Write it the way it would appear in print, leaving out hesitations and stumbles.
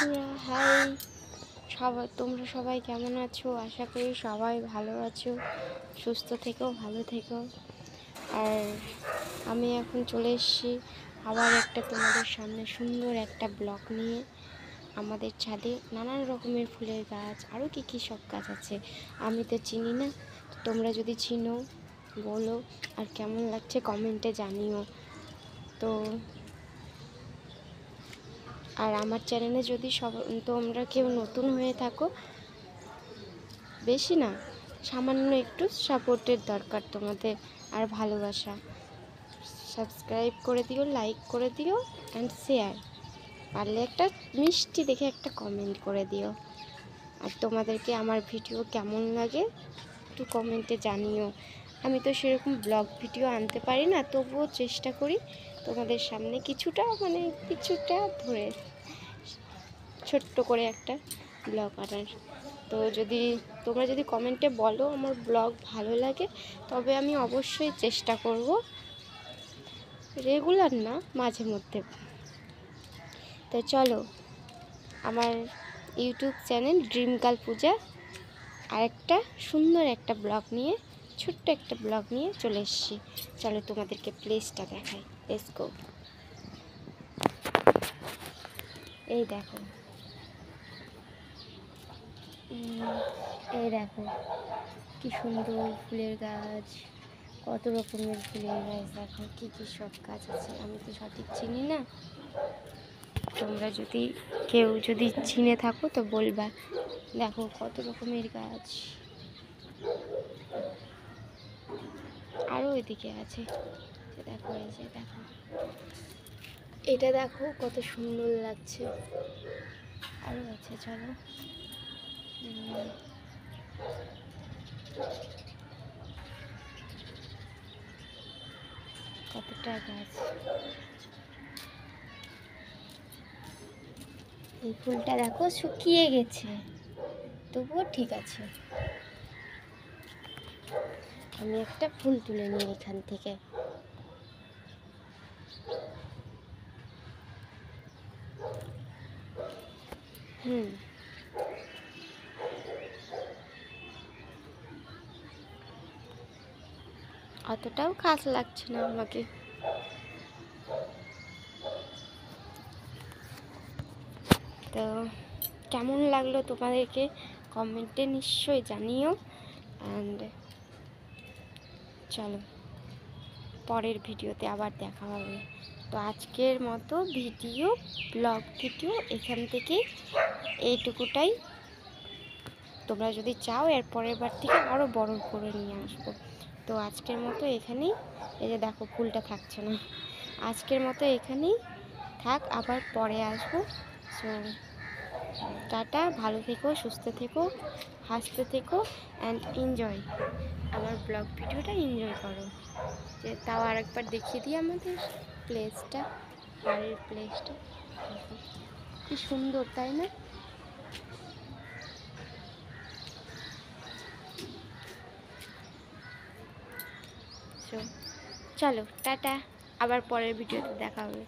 বন্ধুরা হাই, তোমরা সবাই কেমন আছো? আশা করি সবাই ভালো আছো, সুস্থ থেকো, ভালো থেকো। আর আমি এখন চলে এসেছি আবার একটা তোমাদের সামনে সুন্দর একটা ব্লগ নিয়ে। আমাদের ছাদে নানান রকমের ফুলের গাছ, আরও কী সব গাছ আছে আমি তো চিনি না। তো তোমরা যদি চিনো বলো, আর কেমন লাগছে কমেন্টে জানিও। তো আর আমার চ্যানেলে যদি তোমরা কেউ নতুন হয়ে থাকো, বেশি না, সামান্য একটু সাপোর্টের দরকার তোমাদের, আর ভালোবাসা। সাবস্ক্রাইব করে দিও, লাইক করে দিও অ্যান্ড শেয়ার, পারলে একটা মিষ্টি দেখে একটা কমেন্ট করে দিও। আর তোমাদেরকে আমার ভিডিও কেমন লাগে একটু কমেন্টে জানিও। আমি তো সেরকম ব্লগ ভিডিও আনতে পারি না, তবুও চেষ্টা করি তোমাদের সামনে কিছুটা ধরে ছোট্ট করে একটা ব্লগ আনার। তো তোমরা যদি কমেন্টে বলো আমার ব্লগ ভালো লাগে, তবে আমি অবশ্যই চেষ্টা করব, রেগুলার না, মাঝে মধ্যে। তো চলো, আমার ইউটিউব চ্যানেল ড্রিম গার্ল পূজা আরেকটা সুন্দর একটা ব্লগ নিয়ে, ছোট্ট একটা ব্লগ নিয়ে চলে এসেছি। চলো তোমাদেরকে প্লেসটা দেখাই। Let's go. এই দেখো, এই দেখো কি সুন্দর ফুলের গাছ, কত রকমের ফুলের গাছ। দেখো কী সব গাছ আছে, আমি তো সঠিক চিনি না। তোমরা কেউ যদি চিনে থাকো তো বলবা। দেখো কত রকমের গাছ, আরও এদিকে আছে। দেখো, এই যে দেখো, এটা দেখো কত সুন্দর লাগছে। আরও আছে, চলো। কতটা গাছ। এই ফুলটা দেখো শুকিয়ে গেছে, তবুও ঠিক আছে। আমি একটা ফুল তুলে নিই এখান থেকে। অতটাও খাস লাগছে না আমাকে। তো কেমন লাগলো তোমাদেরকে কমেন্টে নিশ্চয়ই জানিও। অ্যান্ড চলো, পরের ভিডিওতে আবার দেখা হবে। তো আজকের মতো ব্লগ ভিডিও এখান থেকে এইটুকুটাই। তোমরা যদি চাও এর পরের বার থেকে আরও বড় করে নিয়ে আসবো। তো আজকের মতো এখানেই। এই যে দেখো ফুলটা থাকছে না। আজকের মতো এখানেই থাক, আবার পরে আসবো। সো টাটা, ভালো থেকো, সুস্থ থেকো, হাসতে থেকো অ্যান্ড এনজয়। আমার ব্লগ ভিডিওটা এনজয় করো। যে তাও আরেকবার দেখিয়ে দিই আমাদের প্লেসটা, বাড়ির প্লেসটা কি সুন্দর, তাই না? চলো টাটা, আবার পরের ভিডিওতে দেখা হবে।